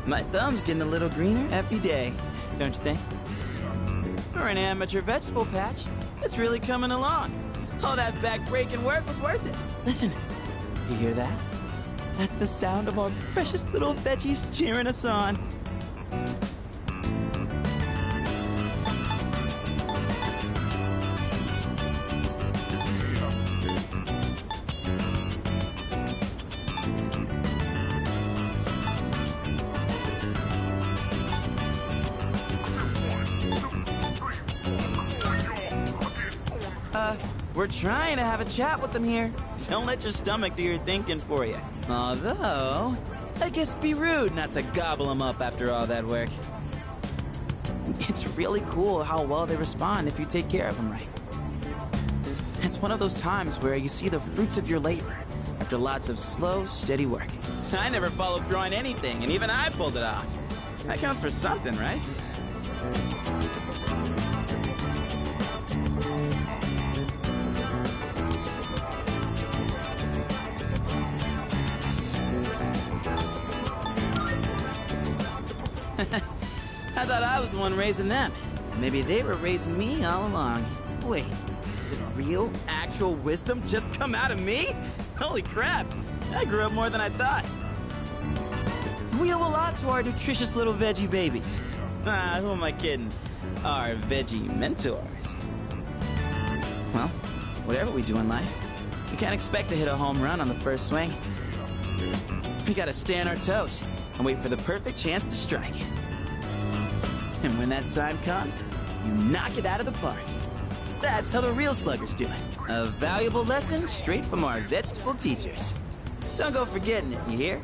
My thumb's getting a little greener every day, don't you think? For an amateur vegetable patch, it's really coming along. All that back-breaking work was worth it. Listen, you hear that? That's the sound of our precious little veggies cheering us on. We're trying to have a chat with them here. Don't let your stomach do your thinking for you. Although, I guess it'd be rude not to gobble them up after all that work. It's really cool how well they respond if you take care of them right. It's one of those times where you see the fruits of your labor after lots of slow, steady work. I never followed through on anything, and even I pulled it off. That counts for something, right? I thought I was the one raising them. Maybe they were raising me all along. Wait, did real, actual wisdom just come out of me? Holy crap, I grew up more than I thought. We owe a lot to our nutritious little veggie babies. Who am I kidding? Our veggie mentors. Well, whatever we do in life, we can't expect to hit a home run on the first swing. We gotta stay on our toes and wait for the perfect chance to strike. And when that time comes, you knock it out of the park. That's how the real sluggers do it. A valuable lesson straight from our vegetable teachers. Don't go forgetting it, you hear?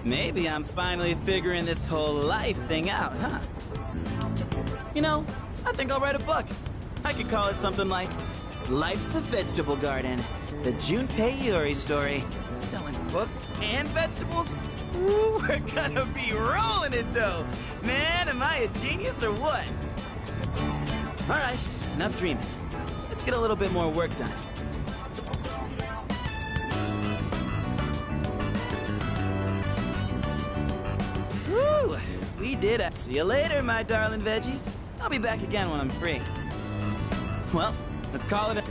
Maybe I'm finally figuring this whole life thing out, huh? You know, I think I'll write a book. I could call it something like Life's a Vegetable Garden, the Junpei Iori story. Selling books and vegetables? Ooh, we're gonna be rolling in dough. Man, am I a genius or what? All right, enough dreaming. Let's get a little bit more work done. Woo! We did it. See you later, my darling veggies. I'll be back again when I'm free. Well, let's call it a...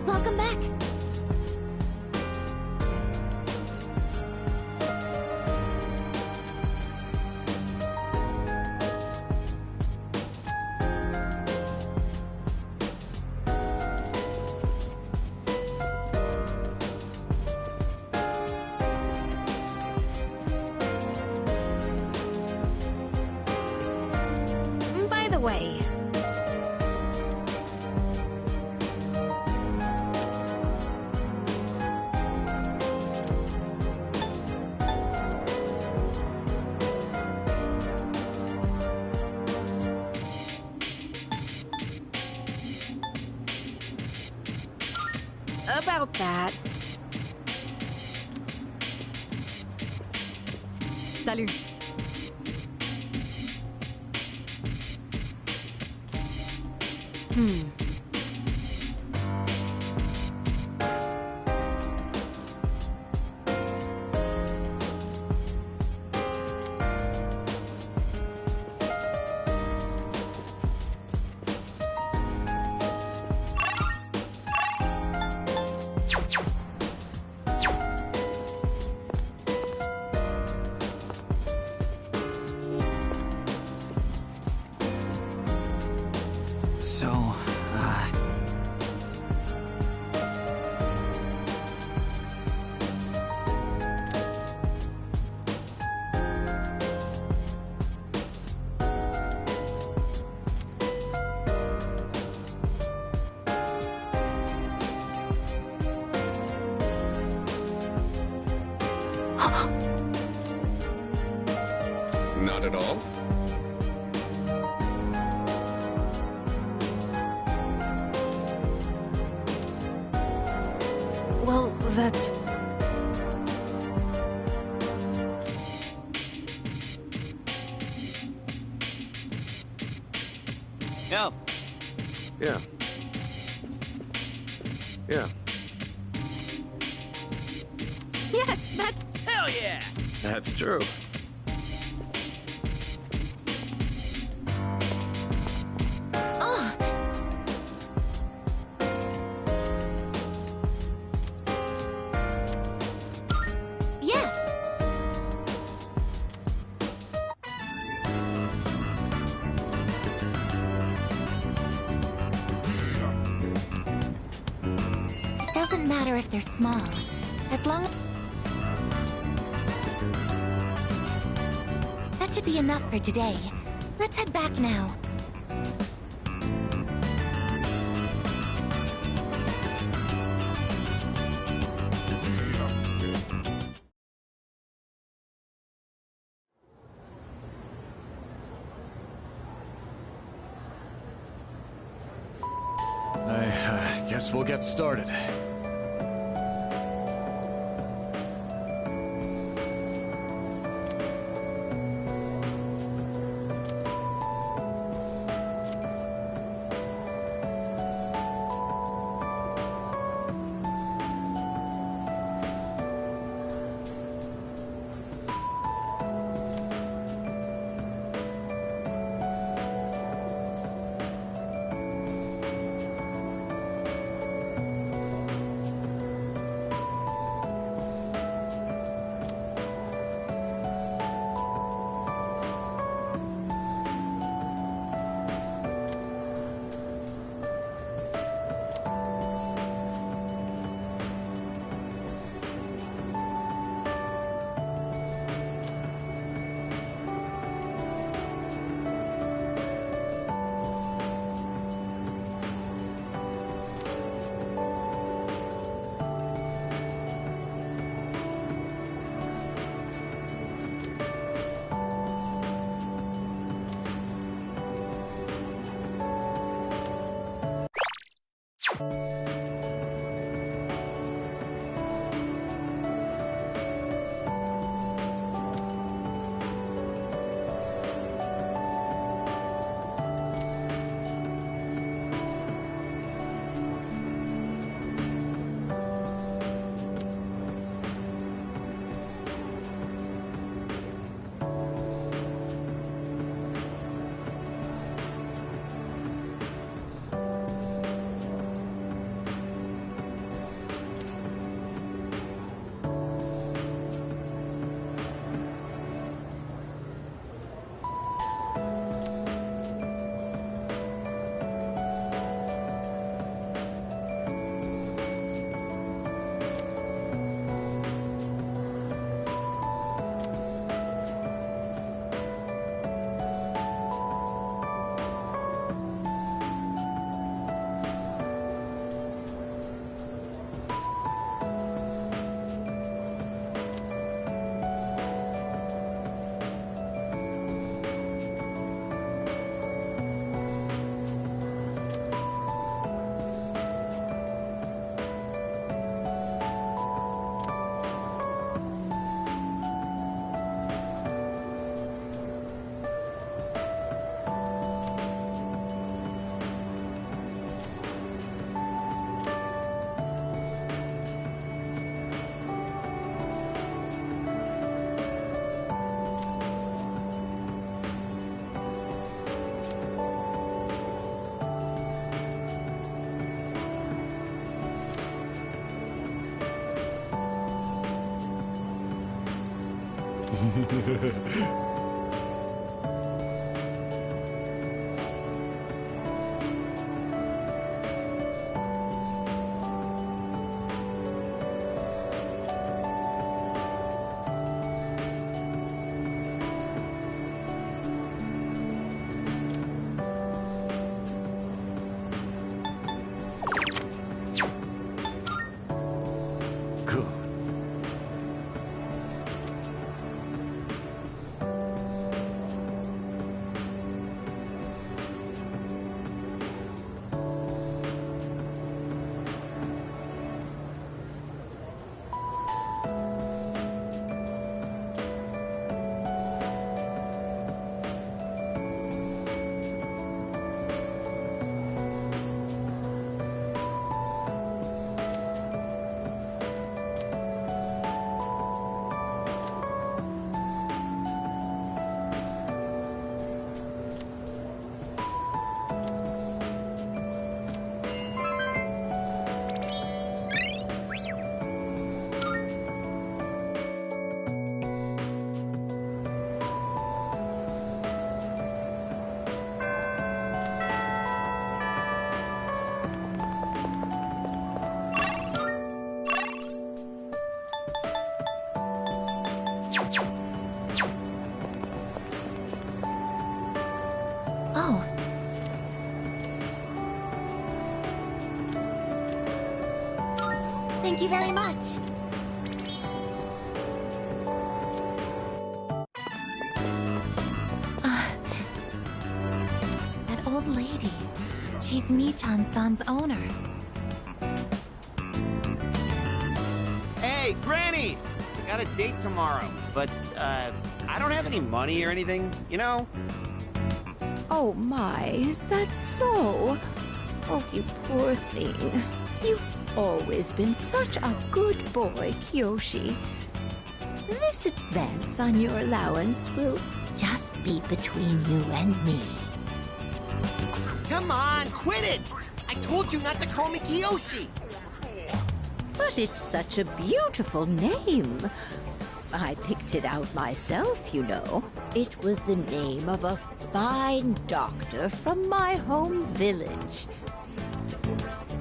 Welcome back. By the way, about that. Salut. So, Not at all. Well, that's... yo, Yeah. Yeah. Yes, that's... hell yeah! That's true. Oh! Yes! It doesn't matter if they're small, as long as... That should be enough for today. Let's head back now. I guess we'll get started. Good. Oh. Thank you very much. That old lady. She's Michan-san's owner. Hey, Granny! I got a date tomorrow, but, I don't have any money or anything, you know? Oh my, is that so? Oh, you poor thing. You've always been such a good boy, Kyoshi. This advance on your allowance will just be between you and me. Come on, quit it! I told you not to call me Kiyoshi! But it's such a beautiful name. I picked it out myself, you know. It was the name of a fine doctor from my home village.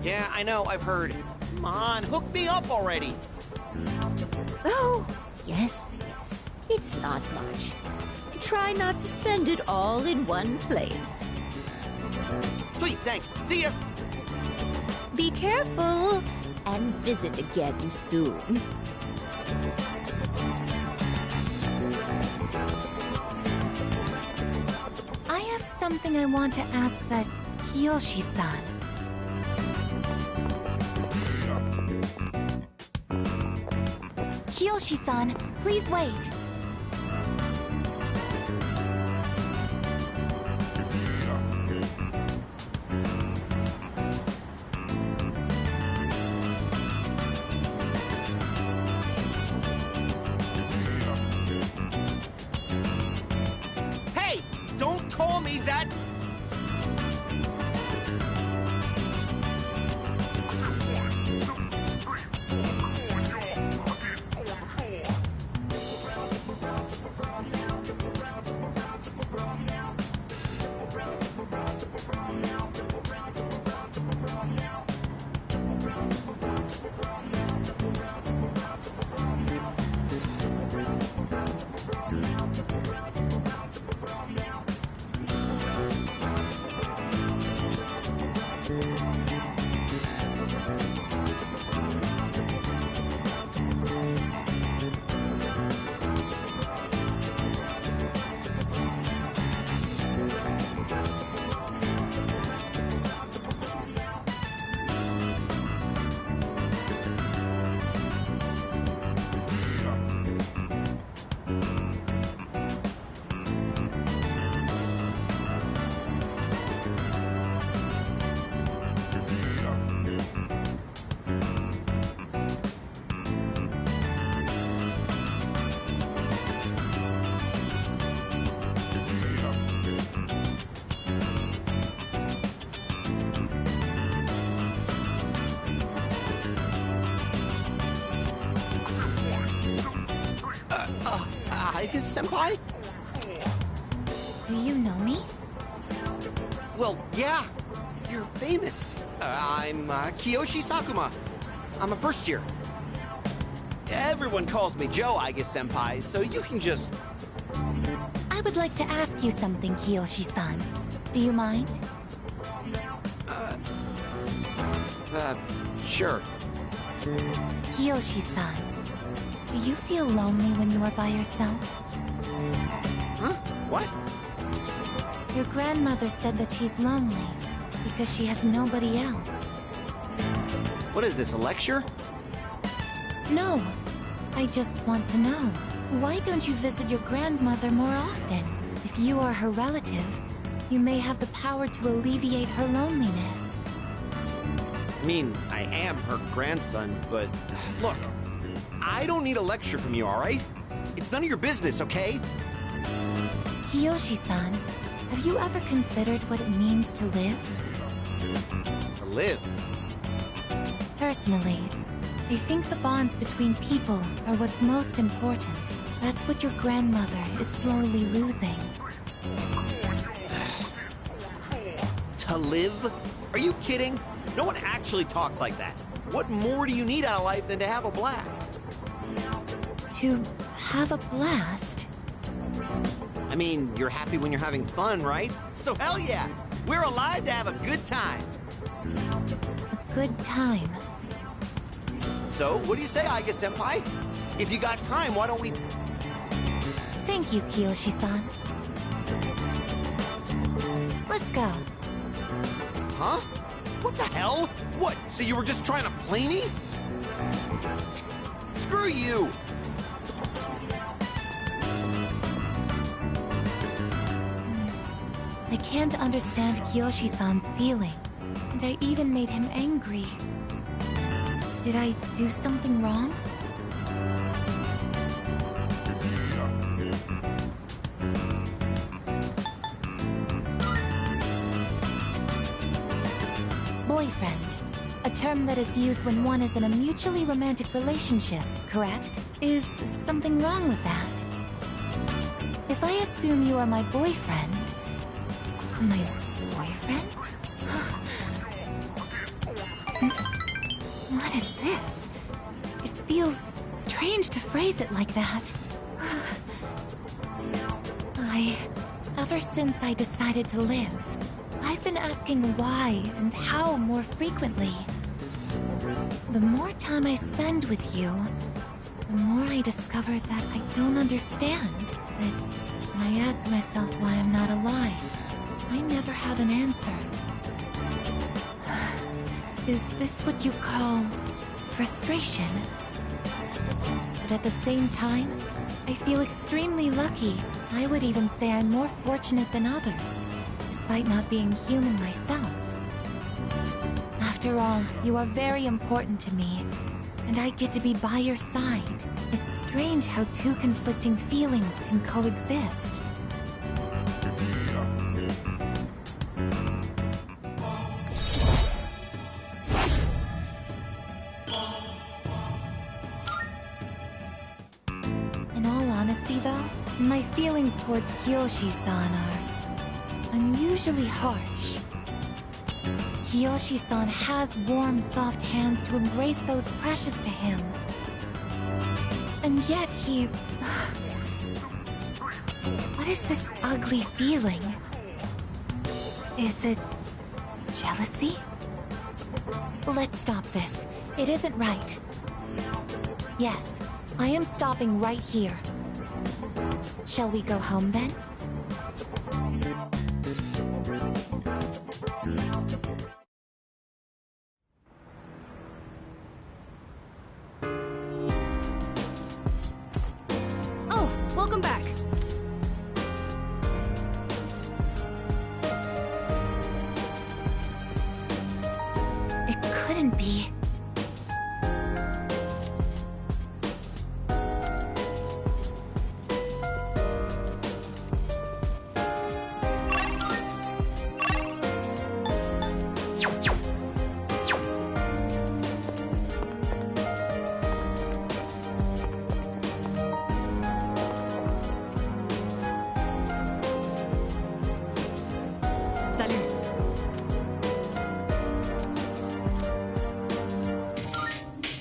Yeah, I know, I've heard. Come on, hook me up already! Oh, yes, yes. It's not much. Try not to spend it all in one place. Sweet, thanks. See ya! Be careful, and visit again soon. I have something I want to ask that Kiyoshi-san. Kiyoshi-san, please wait. Hey! Don't call me that! Aiga-senpai? Do you know me? Well, yeah. You're famous. I'm Kiyoshi Sakuma. I'm a first year. Everyone calls me Joe Aiga-senpai, so you can just... I would like to ask you something, Kiyoshi-san. Do you mind? Sure. Kiyoshi-san, do you feel lonely when you are by yourself? Huh? What? Your grandmother said that she's lonely because she has nobody else. What is this, a lecture? No, I just want to know. Why don't you visit your grandmother more often? If you are her relative, you may have the power to alleviate her loneliness. I mean, I am her grandson, but... Look, I don't need a lecture from you, alright? It's none of your business, okay? Kiyoshi-san, have you ever considered what it means to live? To live. Personally, I think the bonds between people are what's most important. That's what your grandmother is slowly losing. To live? Are you kidding? No one actually talks like that. What more do you need out of life than to have a blast? To have a blast? I mean, you're happy when you're having fun, right? So hell yeah! We're alive to have a good time! A good time. So, what do you say, Aiga-senpai? If you got time, why don't we... Thank you, Kiyoshi-san. Let's go. Huh? What the hell? What, so you were just trying to play me? Screw you! I can't understand Kiyoshi-san's feelings, and I even made him angry. Did I do something wrong? Boyfriend, a term that is used when one is in a mutually romantic relationship, correct? Is something wrong with that? If I assume you are my boyfriend... My boyfriend? What is this? It feels strange to phrase it like that. Ever since I decided to live, I've been asking why and how more frequently. The more time I spend with you, the more I discover that I don't understand. That when I ask myself why I'm not alive, I never have an answer. Is this what you call frustration? But at the same time, I feel extremely lucky. I would even say I'm more fortunate than others, despite not being human myself. After all, you are very important to me, and I get to be by your side. It's strange how two conflicting feelings can coexist. In all honesty, though, my feelings towards Kiyoshi-san are unusually harsh. Kiyoshi-san has warm, soft hands to embrace those precious to him. And yet he... What is this ugly feeling? Is it... jealousy? Let's stop this. It isn't right. Yes, I am stopping right here. Shall we go home then? Oh, welcome back. It couldn't be.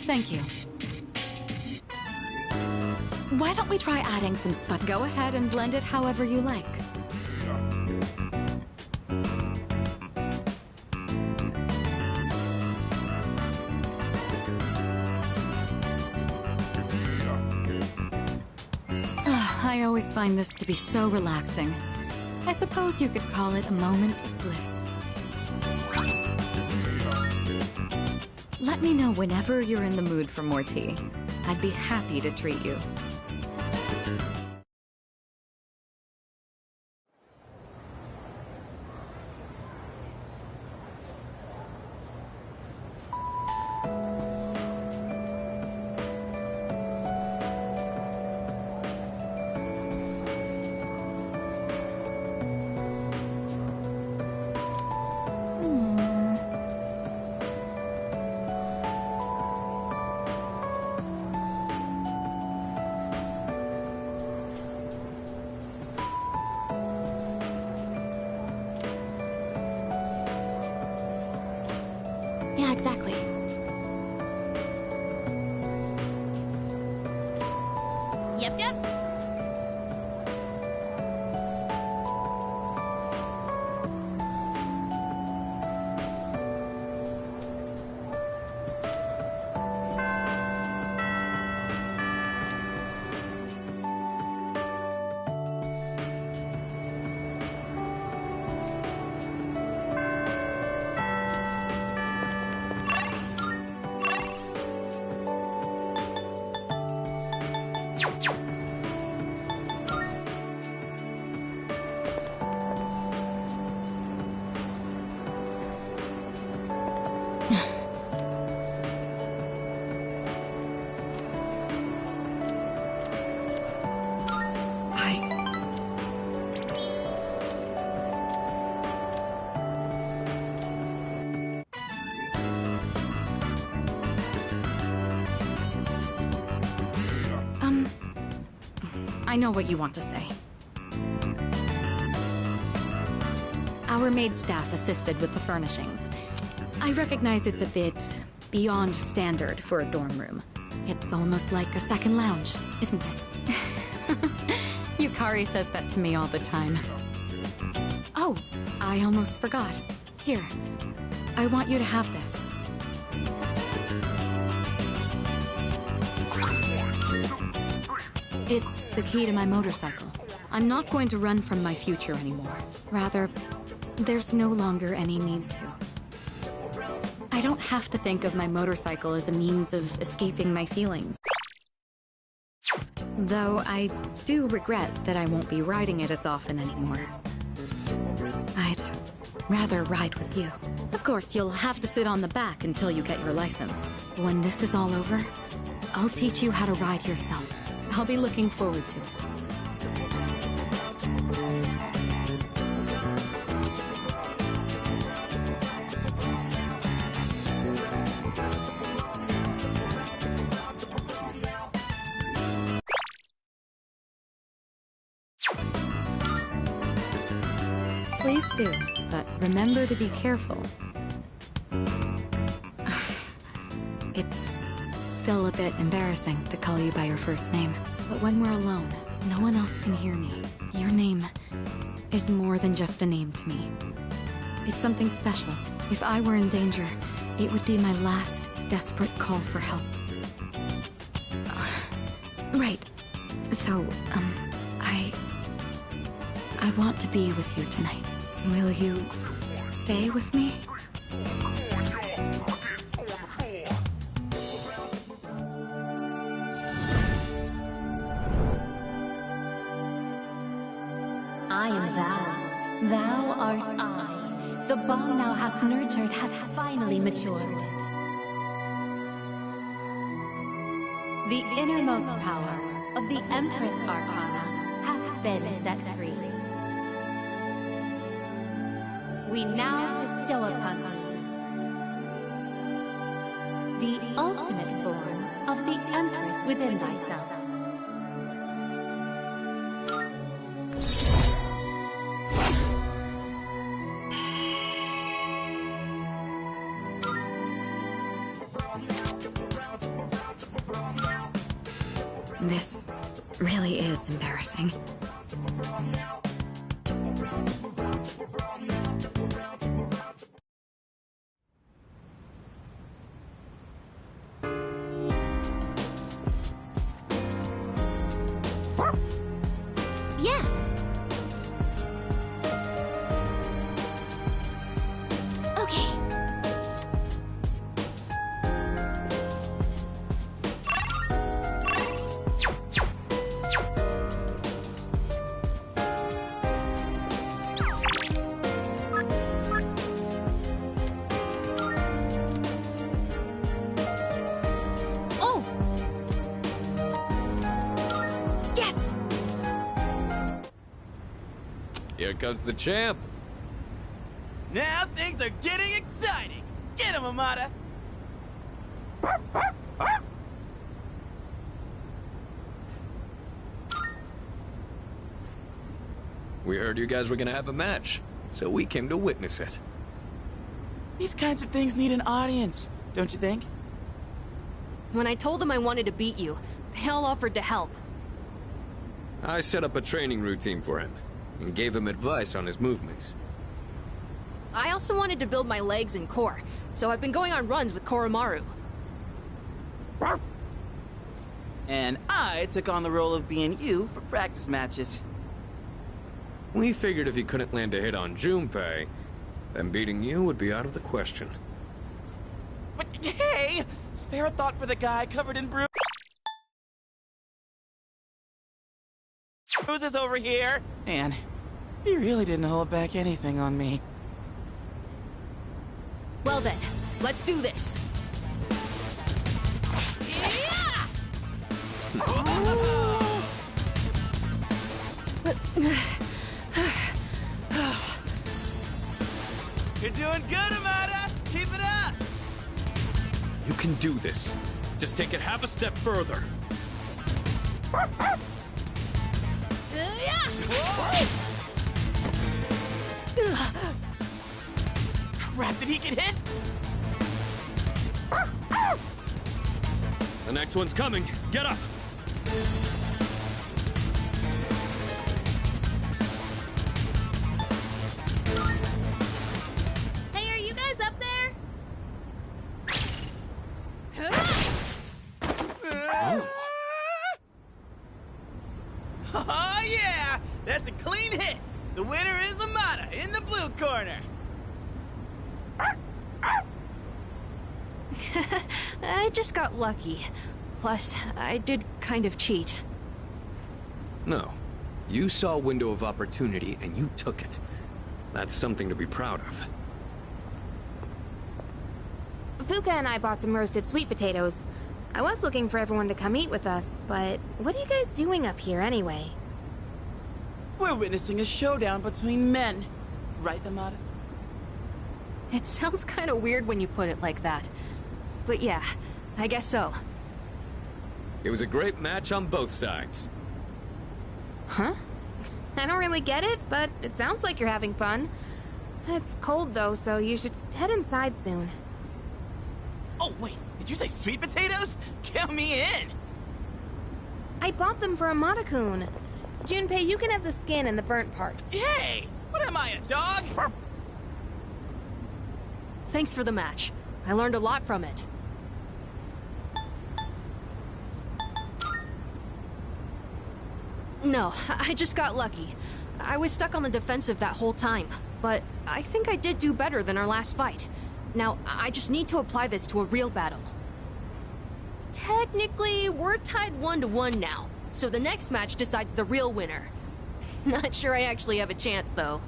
Thank you. Why don't we try adding some spice? Go ahead and blend it however you like. I always find this to be so relaxing. I suppose you could call it a moment of bliss. Let me know whenever you're in the mood for more tea. I'd be happy to treat you. Yeah, exactly. Yep, yep. I know what you want to say. Our maid staff assisted with the furnishings. I recognize it's a bit beyond standard for a dorm room. It's almost like a second lounge, isn't it? Yukari says that to me all the time. Oh, I almost forgot. Here, I want you to have this. It's the key to my motorcycle. I'm not going to run from my future anymore. Rather, there's no longer any need to. I don't have to think of my motorcycle as a means of escaping my feelings. Though I do regret that I won't be riding it as often anymore. I'd rather ride with you. Of course, you'll have to sit on the back until you get your license. When this is all over, I'll teach you how to ride yourself. I'll be looking forward to it. Please do, but remember to be careful. It's still a bit embarrassing to call you by your first name, but when we're alone, no one else can hear me. Your name is more than just a name to me. It's something special. If I were in danger, it would be my last desperate call for help. Right. So, I want to be with you tonight. Will you stay with me? I am thou. Thou art I. The bond thou hast nurtured hath finally matured. The innermost power of the Empress Arcana hath been set free. We now bestow upon thee the ultimate form of the Empress within thyself. really is embarrassing. Yes. Okay. Oh. Yes. Here comes the champ. Now things are getting exciting. Get him, Amada. We heard you guys were gonna have a match, so we came to witness it. These kinds of things need an audience, don't you think? When I told them I wanted to beat you, they all offered to help. I set up a training routine for him, and gave him advice on his movements. I also wanted to build my legs and core, so I've been going on runs with Koromaru. And I took on the role of being you for practice matches. We figured if he couldn't land a hit on Junpei, then beating you would be out of the question. But hey! Spare a thought for the guy covered in bruises over here. Man, he really didn't hold back anything on me. Well then, let's do this. You're doing good, Amada! Keep it up! You can do this. Just take it half a step further. Crap, did he get hit? The next one's coming. Get up! Hey, are you guys up there? Oh yeah! That's a clean hit! The winner is Amada in the blue corner! I just got lucky. Plus, I did kind of cheat. No. You saw a window of opportunity and you took it. That's something to be proud of. Fuka and I bought some roasted sweet potatoes. I was looking for everyone to come eat with us, but what are you guys doing up here anyway? We're witnessing a showdown between men. Right, Amada? It sounds kind of weird when you put it like that. But yeah, I guess so. It was a great match on both sides. Huh? I don't really get it, but it sounds like you're having fun. It's cold though, so you should head inside soon. Oh wait, did you say sweet potatoes? Count me in! I bought them for Amada-kun. Junpei, you can have the skin and the burnt parts. Hey! What am I, a dog? Thanks for the match. I learned a lot from it. No, I just got lucky. I was stuck on the defensive that whole time, but I think I did do better than our last fight. Now, I just need to apply this to a real battle. Technically, we're tied 1-1 now, so the next match decides the real winner. Not sure I actually have a chance, though.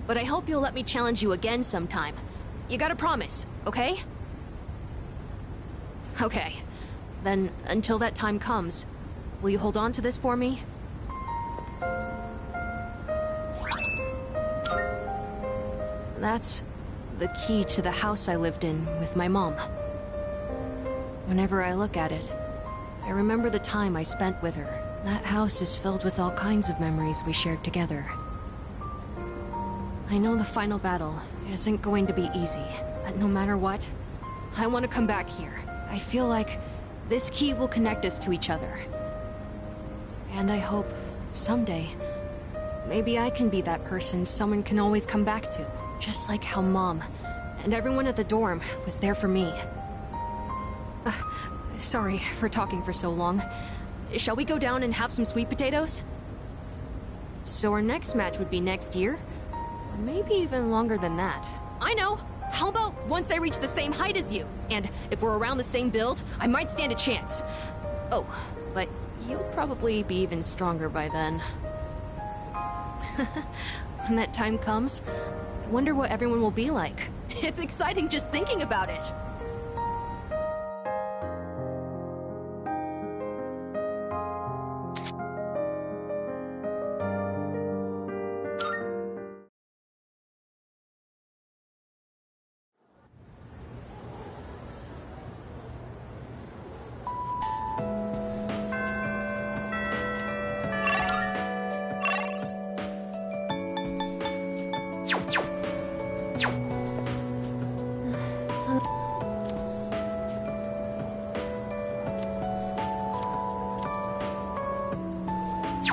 But I hope you'll let me challenge you again sometime. You gotta promise, okay? Okay. Then, until that time comes, will you hold on to this for me? That's the key to the house I lived in with my mom. Whenever I look at it, I remember the time I spent with her. That house is filled with all kinds of memories we shared together. I know the final battle isn't going to be easy, but no matter what, I want to come back here. I feel like this key will connect us to each other. And I hope, someday, maybe I can be that person someone can always come back to. Just like how Mom and everyone at the dorm was there for me. Sorry for talking for so long. Shall we go down and have some sweet potatoes? So our next match would be next year? Or maybe even longer than that. I know! How about once I reach the same height as you? And if we're around the same build, I might stand a chance. Oh, but you'll probably be even stronger by then. When that time comes, I wonder what everyone will be like. It's exciting just thinking about it.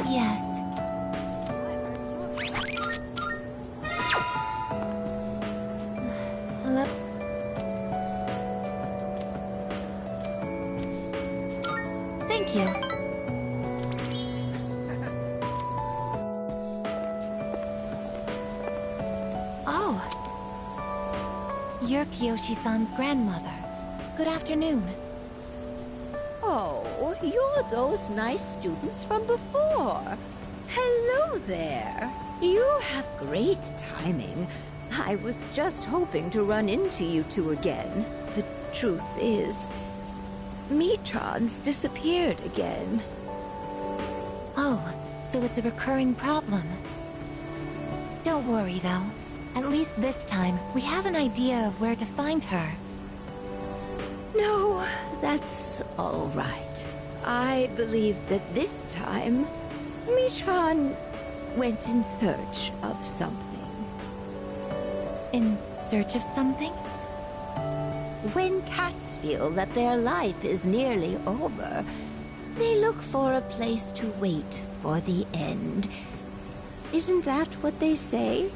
Yes. Look. Thank you. Oh. You're Kiyoshi-san's grandmother. Good afternoon. Oh, you're those nice students from before. Hello there. You have great timing. I was just hoping to run into you two again. The truth is, Michan's disappeared again. Oh, so it's a recurring problem. Don't worry, though. At least this time, we have an idea of where to find her. No, that's all right. I believe that this time, Michan went in search of something. In search of something? When cats feel that their life is nearly over, they look for a place to wait for the end. Isn't that what they say?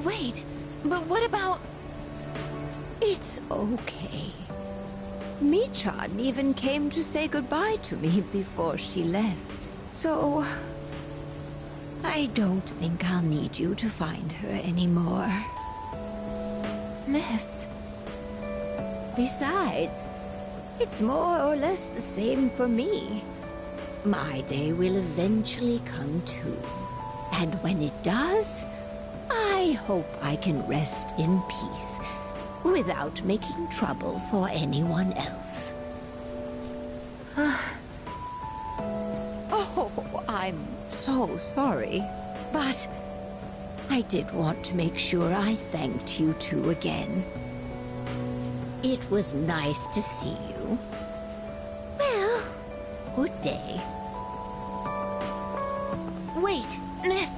Wait, but what about... It's okay. Michan even came to say goodbye to me before she left. So... I don't think I'll need you to find her anymore. Miss... Besides, it's more or less the same for me. My day will eventually come too. And when it does, I hope I can rest in peace, without making trouble for anyone else. Oh, I'm so sorry. But I did want to make sure I thanked you two again. It was nice to see you. Well, good day. Wait, Miss,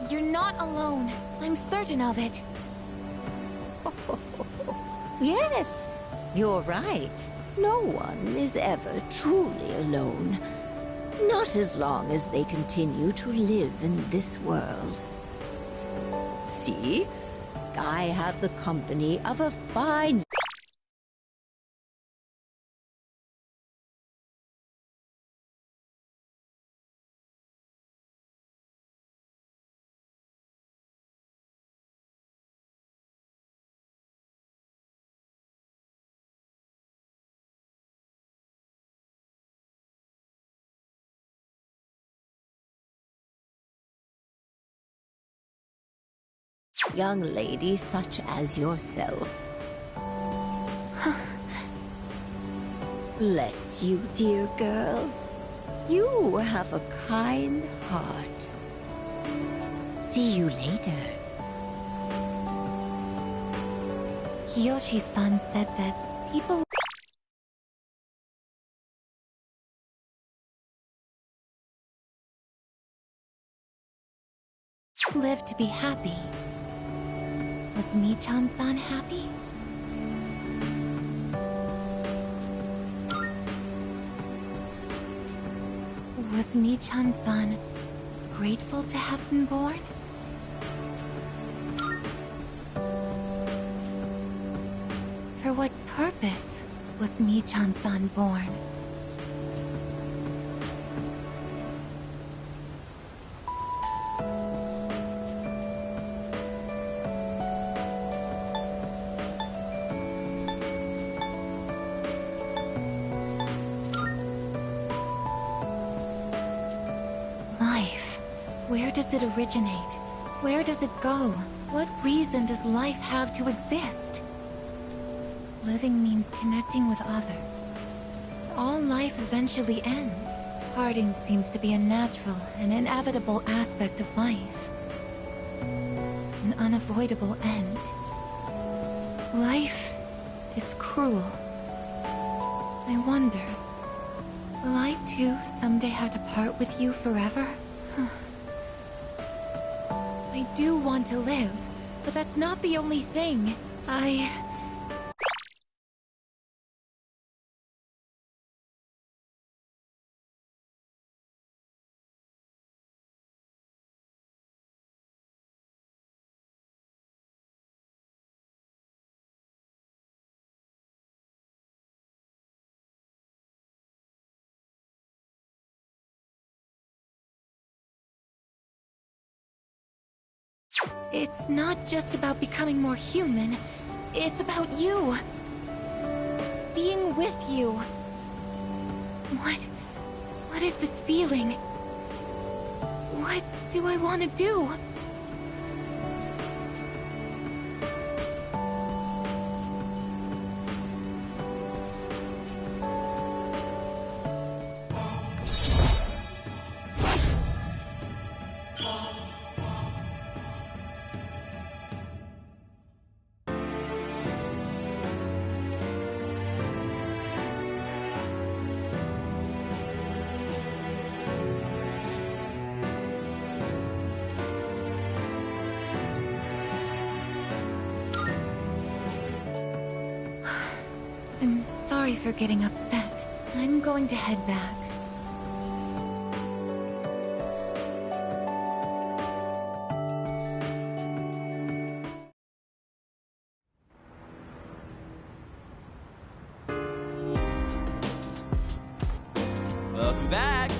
You're not alone. I'm certain of it. Yes, you're right. No one is ever truly alone. Not as long as they continue to live in this world. See? I have the company of a fine... young lady such as yourself. Bless you, dear girl. You have a kind heart. See you later. Kiyoshi-san said that people live to be happy. Was Michan-san happy? Was Michan-san grateful to have been born? For what purpose was Michan-san born? Life. Where does it originate? Where does it go? What reason does life have to exist? Living means connecting with others. All life eventually ends. Parting seems to be a natural and inevitable aspect of life. An unavoidable end. Life is cruel. I wonder, will I too someday have to part with you forever? I do want to live, but that's not the only thing. It's not just about becoming more human. It's about you. Being with you. What is this feeling? What do I want to do? I'm sorry for getting upset. I'm going to head back. Welcome back.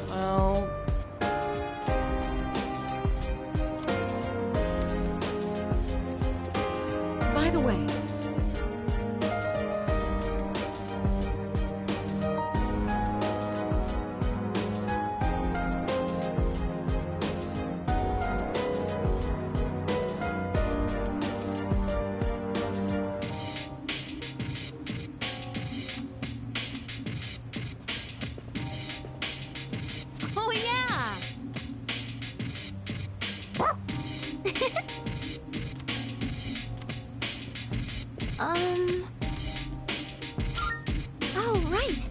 Well, By the way, Oh, yeah! Oh, right.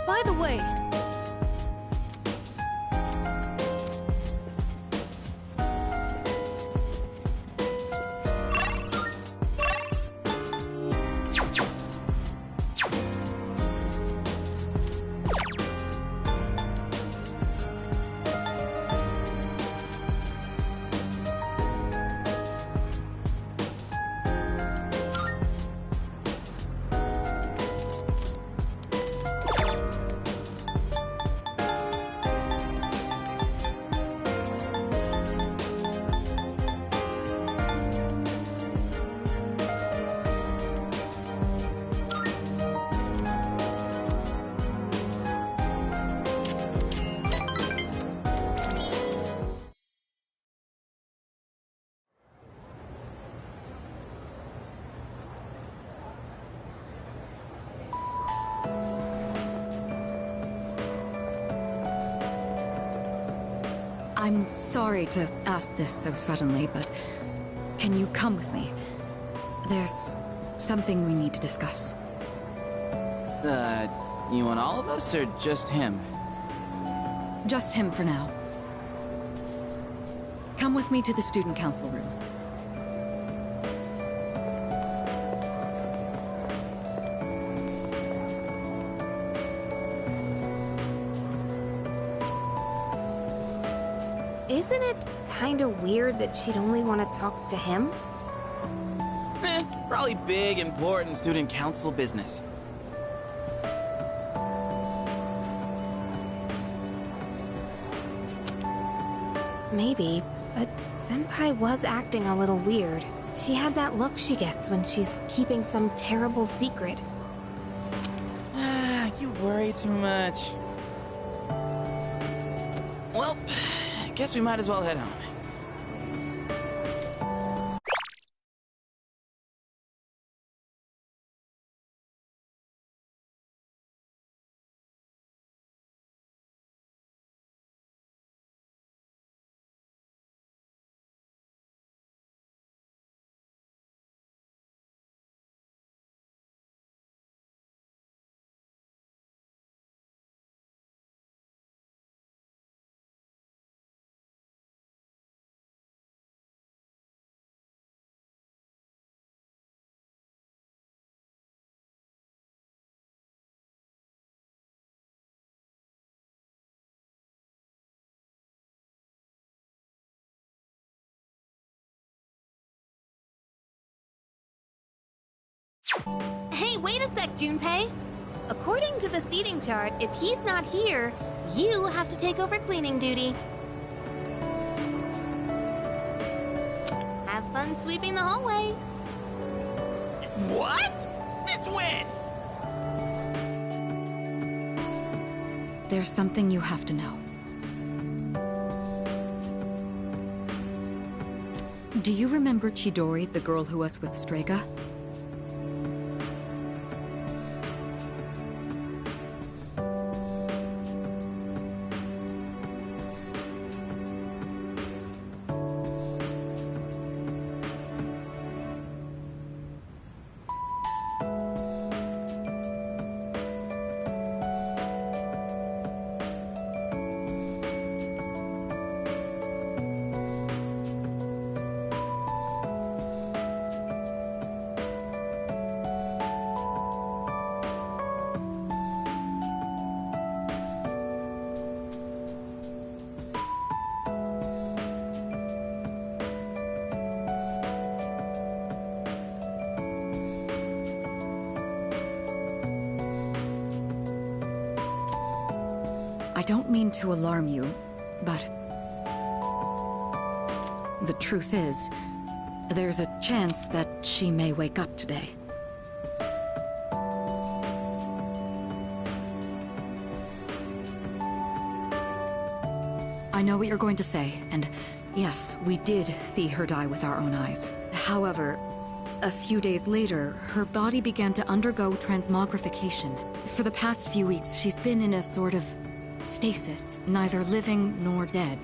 By the way, I'm sorry to ask this so suddenly, but can you come with me? There's something we need to discuss. You want all of us, or just him? Just him for now. Come with me to the student council room. Isn't it kinda weird that she'd only want to talk to him? Probably big, important student council business. Maybe, but Senpai was acting a little weird. She had that look she gets when she's keeping some terrible secret. You worry too much. Well, guess we might as well head home. Hey, wait a sec, Junpei! According to the seating chart, if he's not here, you have to take over cleaning duty. Have fun sweeping the hallway. What? Since when? There's something you have to know. Do you remember Chidori, the girl who was with Strega? I don't mean to alarm you, but the truth is, there's a chance that she may wake up today. I know what you're going to say, and yes, we did see her die with our own eyes. However, a few days later, her body began to undergo transmogrification. For the past few weeks, she's been in a sort of stasis, neither living nor dead.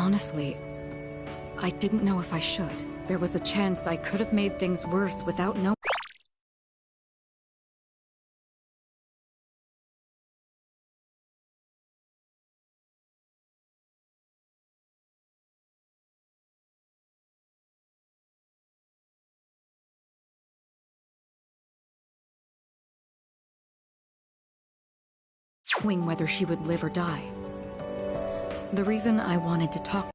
Honestly, I didn't know if I should. There was a chance I could have made things worse without knowing. Whether she would live or die. The reason I wanted to talk.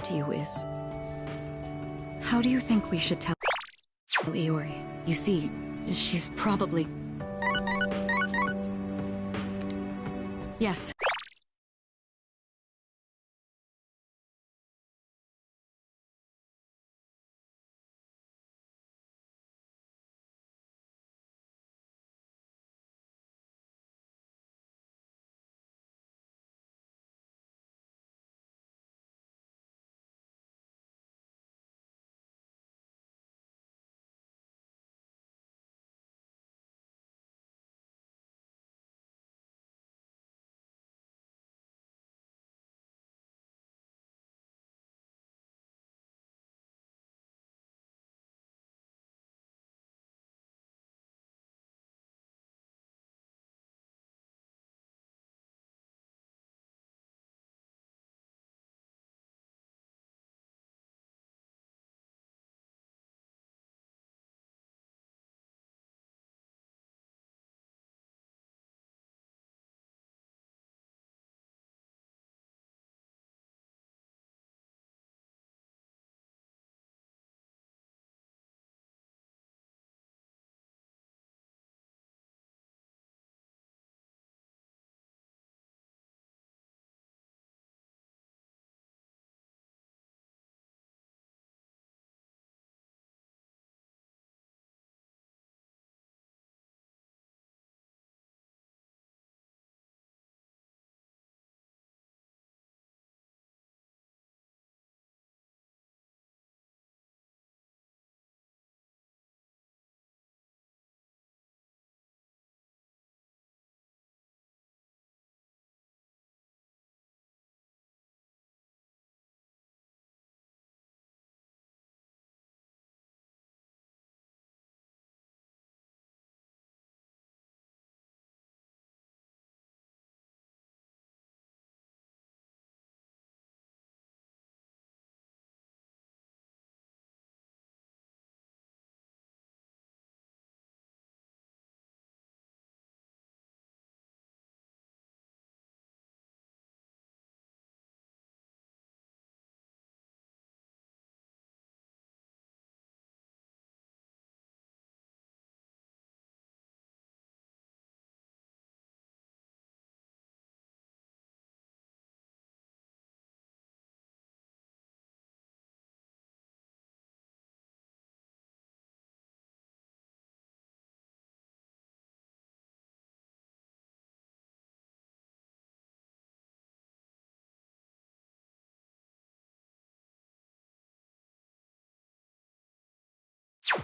To you is, how do you think we should tell? Iori, you see, she's probably... Yes.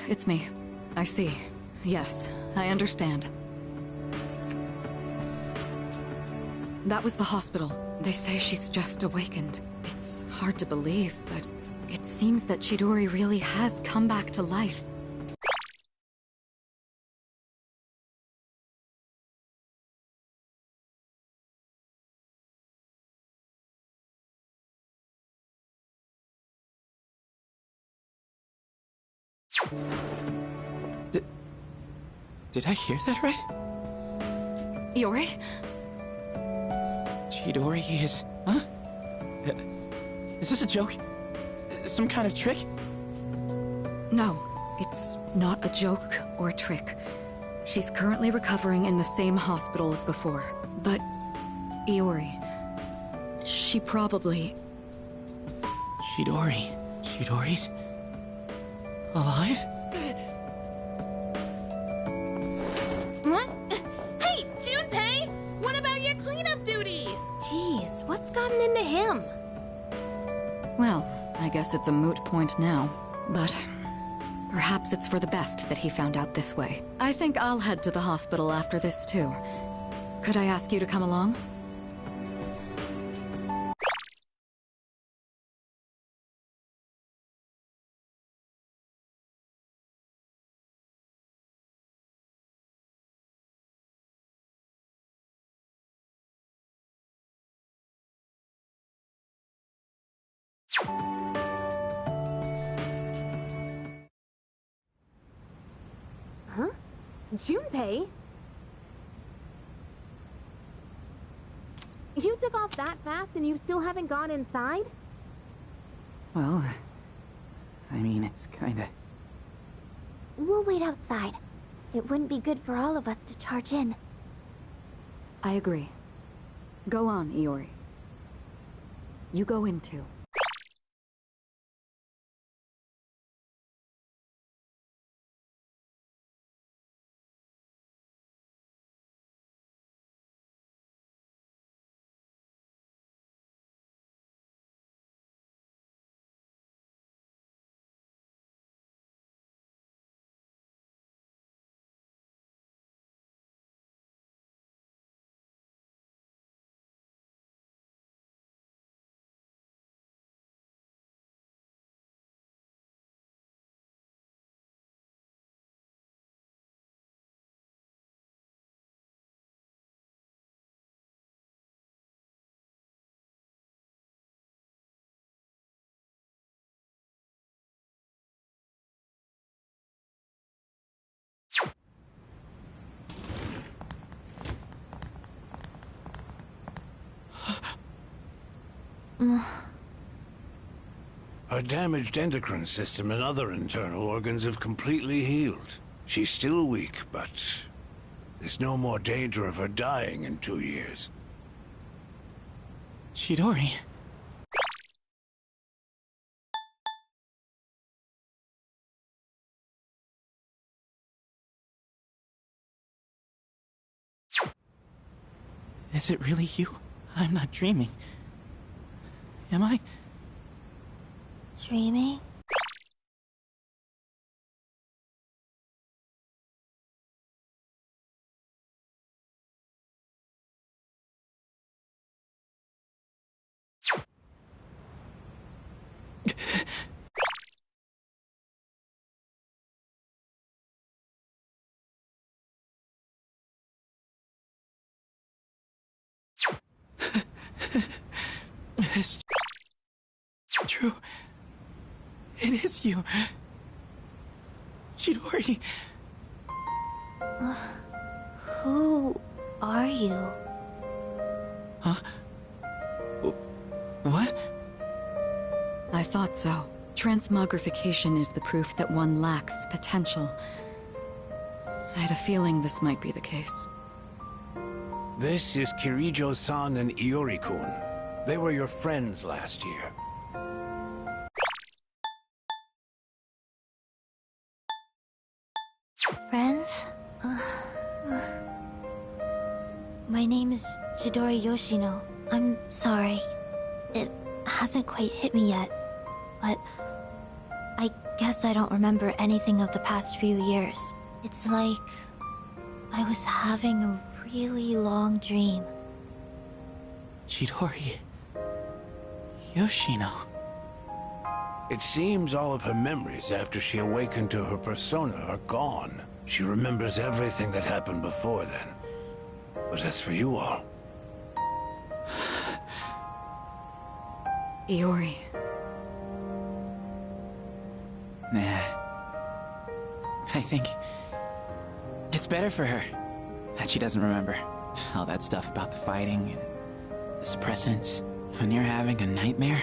It's me. I see. Yes, I understand. That was the hospital. They say she's just awakened. It's hard to believe, but it seems that Chidori really has come back to life. Did I hear that right? Iori? Chidori is... Huh? Is this a joke? Some kind of trick? No, it's not a joke or a trick. She's currently recovering in the same hospital as before. But, Iori, she probably... Chidori's... alive? What? Hey, Junpei! What about your cleanup duty? Jeez, what's gotten into him? Well, I guess it's a moot point now. But perhaps it's for the best that he found out this way. I think I'll head to the hospital after this, too. Could I ask you to come along? Huh? Junpei? You took off that fast and you still haven't gone inside? Well, I mean, it's kinda... we'll wait outside. It wouldn't be good for all of us to charge in. I agree. Go on, Iori. You go in too. Her damaged endocrine system and other internal organs have completely healed. She's still weak, but there's no more danger of her dying in 2 years. Chidori. Is it really you? I'm not dreaming. Am I? Dreaming? It's true. It is you. Chidori. Who are you? Huh? What? I thought so. Transmogrification is the proof that one lacks potential. I had a feeling this might be the case. This is Kirijo-san and Iori-kun. They were your friends last year. Friends? My name is Chidori Yoshino. I'm sorry. It hasn't quite hit me yet, but I guess I don't remember anything of the past few years. It's like I was having a really long dream. Chidori. Yoshino. It seems all of her memories after she awakened to her persona are gone. She remembers everything that happened before then. But as for you all... Iori. Nah. I think it's better for her that she doesn't remember all that stuff about the fighting and the suppressants. When you're having a nightmare,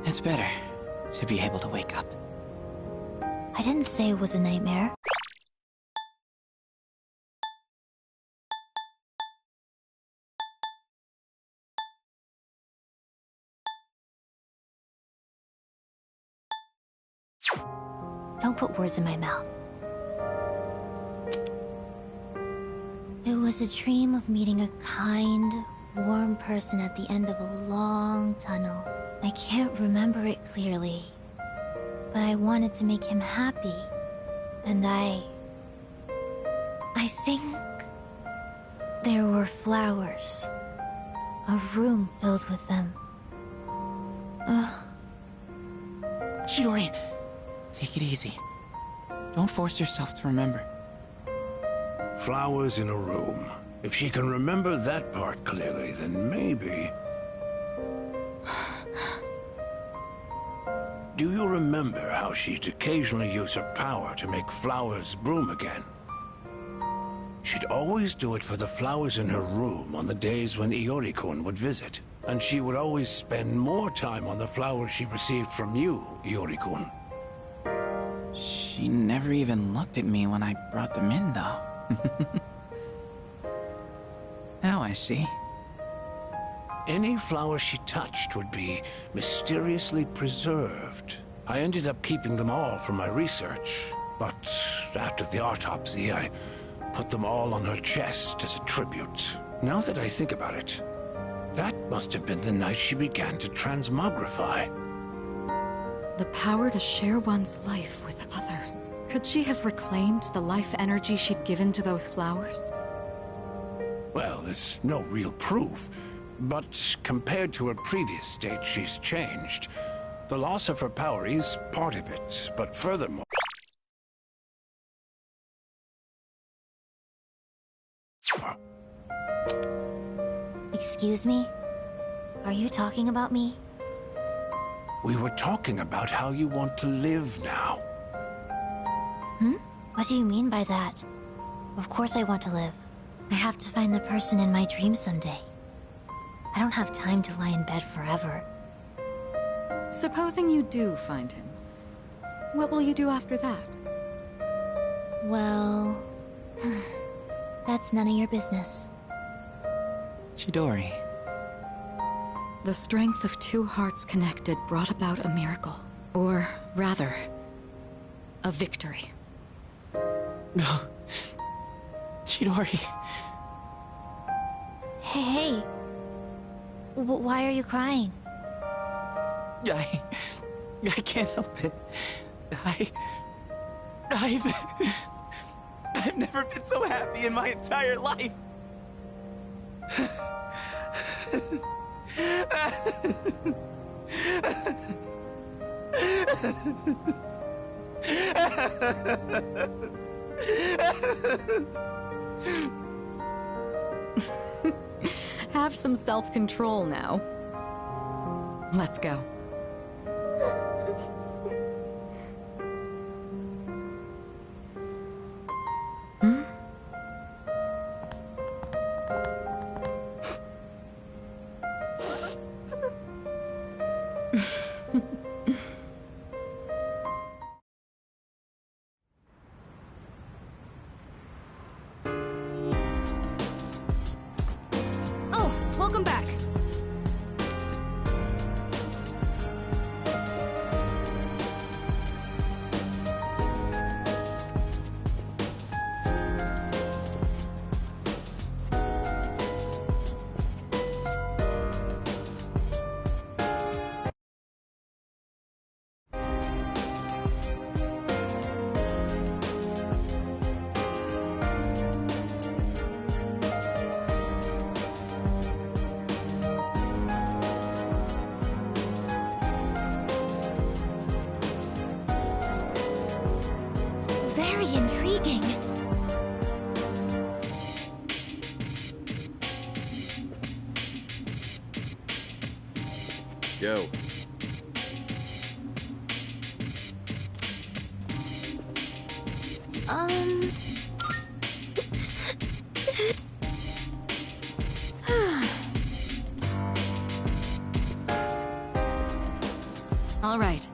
it's better to be able to wake up. I didn't say it was a nightmare. Don't put words in my mouth. It was a dream of meeting a kind, warm person at the end of a long tunnel. I can't remember it clearly, but I wanted to make him happy. And I think there were flowers. A room filled with them. Chidori, take it easy. Don't force yourself to remember. Flowers in a room. If she can remember that part clearly, then maybe... Do you remember how she'd occasionally use her power to make flowers bloom again? She'd always do it for the flowers in her room on the days when Iori-kun would visit. And she would always spend more time on the flowers she received from you, Iori-kun. She never even looked at me when I brought them in, though. Now I see. Any flower she touched would be mysteriously preserved. I ended up keeping them all for my research, but after the autopsy, I put them all on her chest as a tribute. Now that I think about it, that must have been the night she began to transmogrify. The power to share one's life with others. Could she have reclaimed the life energy she'd given to those flowers? Well, there's no real proof, but compared to her previous state, she's changed. The loss of her power is part of it, but furthermore... Excuse me? Are you talking about me? We were talking about how you want to live now. What do you mean by that? Of course I want to live. I have to find the person in my dreams someday. I don't have time to lie in bed forever. Supposing you do find him, what will you do after that? Well... that's none of your business. Chidori. The strength of two hearts connected brought about a miracle. Or, rather, a victory. No. Chidori. Hey. Why are you crying? I can't help it. I've never been so happy in my entire life. Have some self-control now. Let's go. Welcome back. Yo. All right.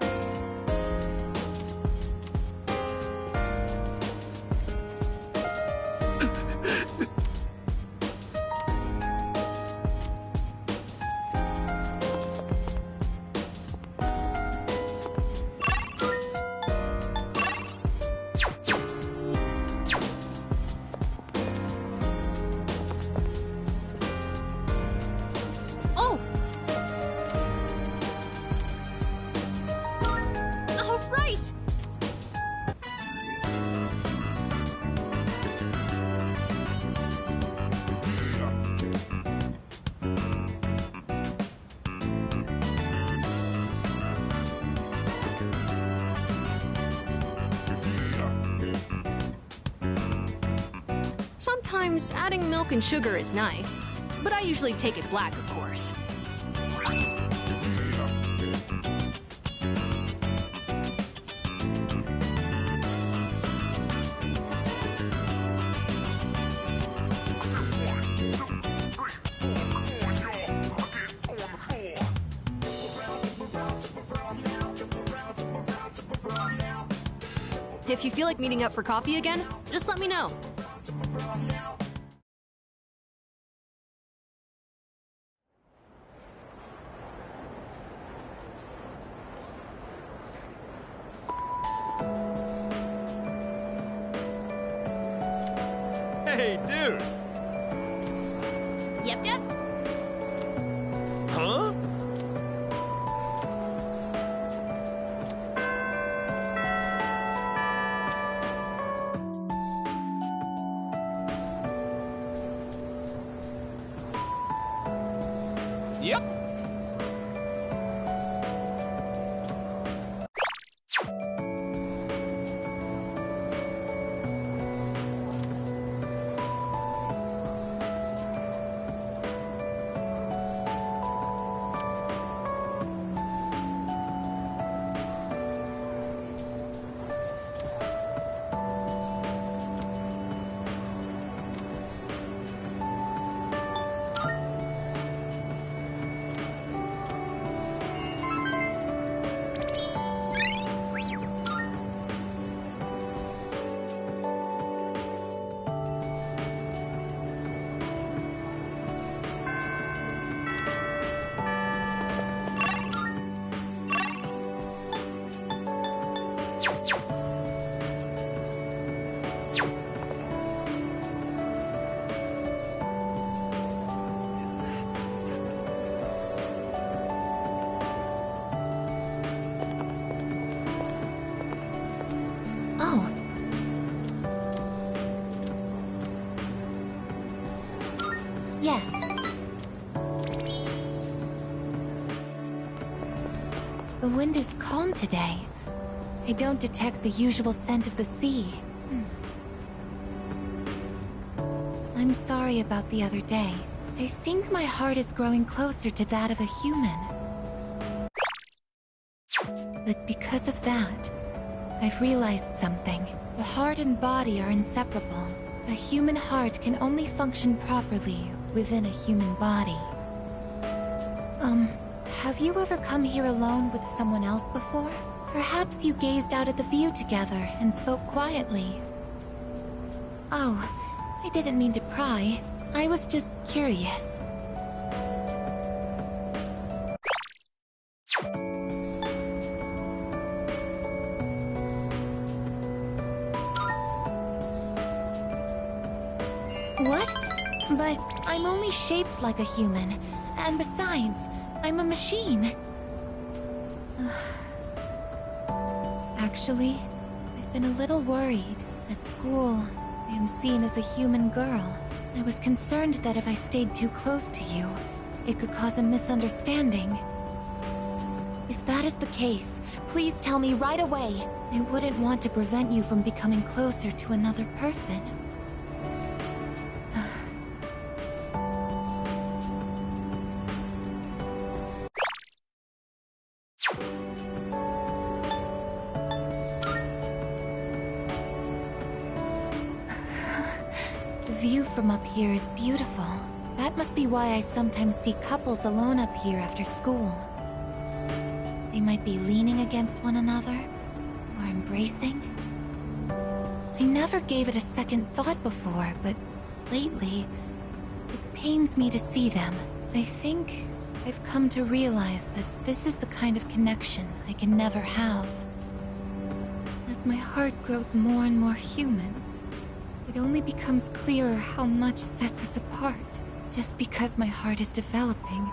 Sometimes adding milk and sugar is nice, but I usually take it black, of course. If you feel like meeting up for coffee again, just let me know. Hey, dude! Yep, yep. Huh? Yep. Oh. Yes. The wind is calm today. I don't detect the usual scent of the sea. I'm sorry about the other day. I think my heart is growing closer to that of a human. But because of that, I've realized something. The heart and body are inseparable. A human heart can only function properly within a human body. Have you ever come here alone with someone else before? Perhaps you gazed out at the view together and spoke quietly. Oh, I didn't mean to pry. I was just curious. What? But I'm only shaped like a human. And besides, I'm a machine. Actually, I've been a little worried. At school, I am seen as a human girl. I was concerned that if I stayed too close to you, it could cause a misunderstanding. If that is the case, please tell me right away. I wouldn't want to prevent you from becoming closer to another person. The view from up here is beautiful. That must be why I sometimes see couples alone up here after school. They might be leaning against one another, or embracing. I never gave it a second thought before, but lately, it pains me to see them. I think I've come to realize that this is the kind of connection I can never have. As my heart grows more and more human, it only becomes clearer how much sets us apart. Just because my heart is developing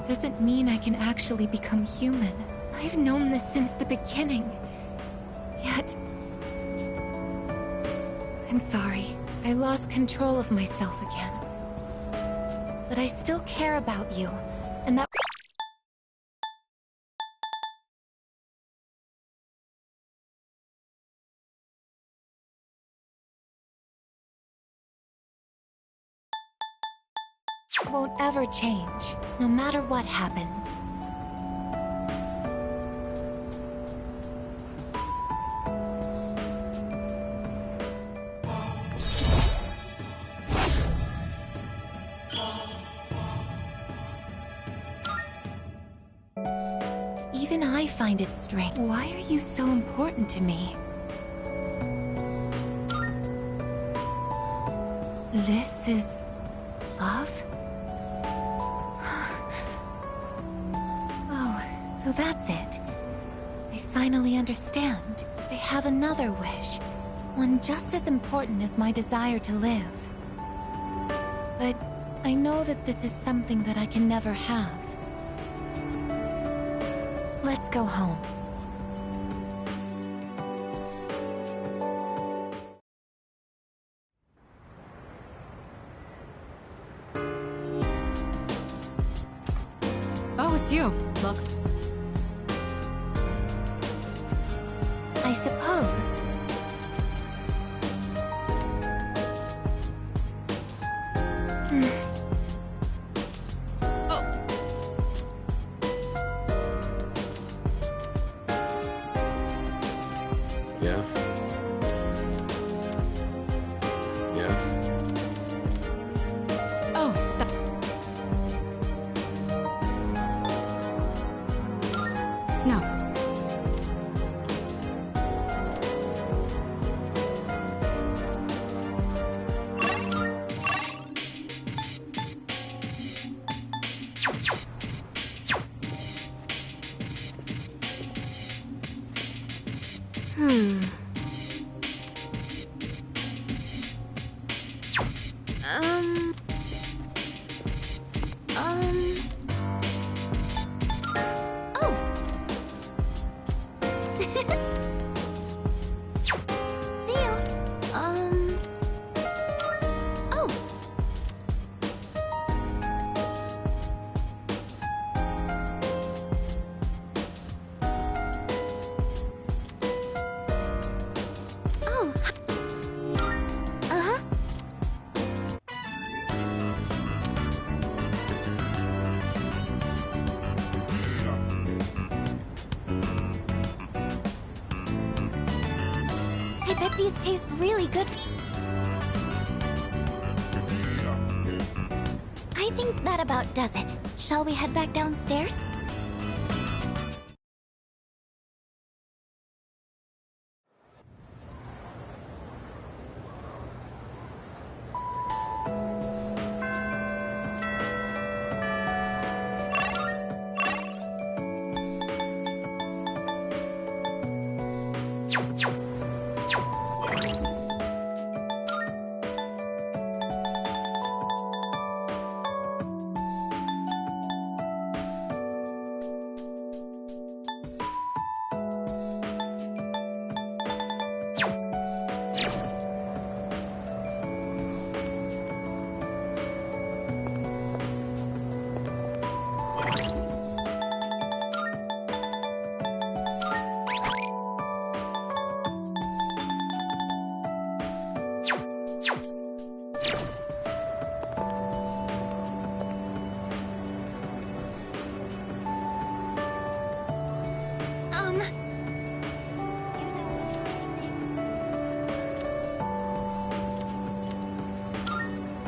doesn't mean I can actually become human. I've known this since the beginning. Yet... I'm sorry. I lost control of myself again. But I still care about you, and that... won't ever change, no matter what happens. Even I find it strange. Why are you so important to me? This is... love? Oh, so that's it. I finally understand. I have another wish. One just as important as my desire to live. But I know that this is something that I can never have. Let's go home. Oh, it's you. Look. I suppose. Yeah? Yeah? Oh, no. Oh! See you! Oh! Oh! Uh-huh. I bet these taste really good. I think that about does it. Shall we head back downstairs?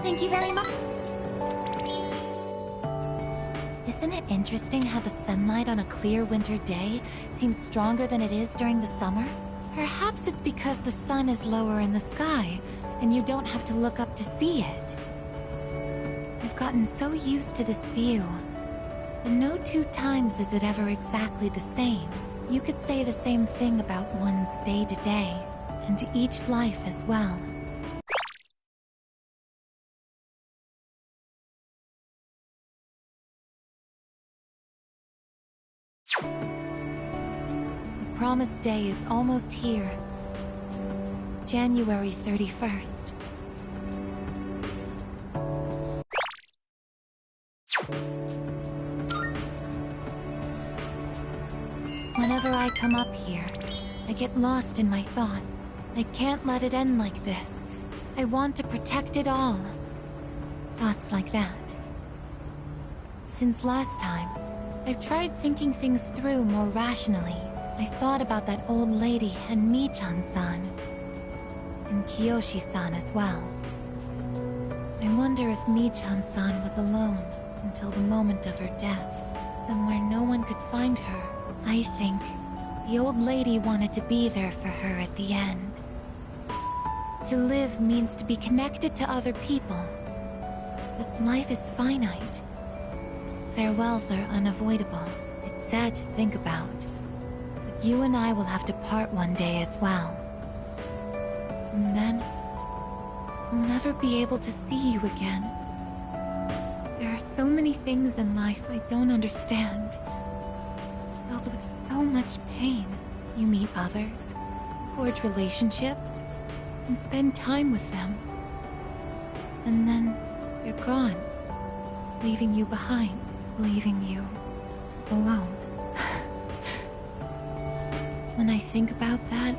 Thank you very much. Isn't it interesting how the sunlight on a clear winter day seems stronger than it is during the summer? Perhaps it's because the sun is lower in the sky, and you don't have to look up to see it. I've gotten so used to this view, but no two times is it ever exactly the same. You could say the same thing about one's day-to-day, and each life as well. The promised day is almost here. January 31st. Whenever I come up here, I get lost in my thoughts. I can't let it end like this. I want to protect it all. Thoughts like that. Since last time, I've tried thinking things through more rationally. I thought about that old lady and Michan-san. And Kiyoshi-san as well. I wonder if Michan-san was alone until the moment of her death. Somewhere no one could find her. I think the old lady wanted to be there for her at the end. To live means to be connected to other people. But life is finite. Farewells are unavoidable. It's sad to think about. But you and I will have to part one day as well. And then, I'll never be able to see you again. There are so many things in life I don't understand. It's filled with so much pain. You meet others, forge relationships, and spend time with them. And then, they're gone, leaving you behind, leaving you alone. When I think about that,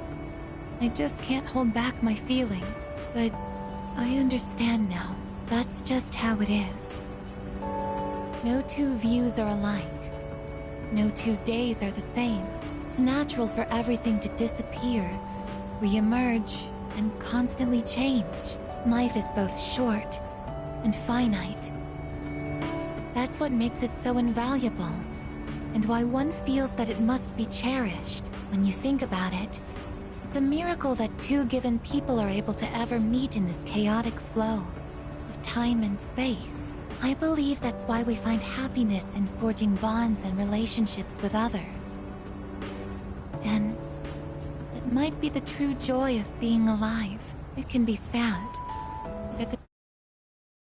I just can't hold back my feelings, but I understand now. That's just how it is. No two views are alike. No 2 days are the same. It's natural for everything to disappear, re-emerge, and constantly change. Life is both short and finite. That's what makes it so invaluable, and why one feels that it must be cherished. When you think about it, it's a miracle that 2 given people are able to ever meet in this chaotic flow of time and space. I believe that's why we find happiness in forging bonds and relationships with others. And that might be the true joy of being alive. It can be sad,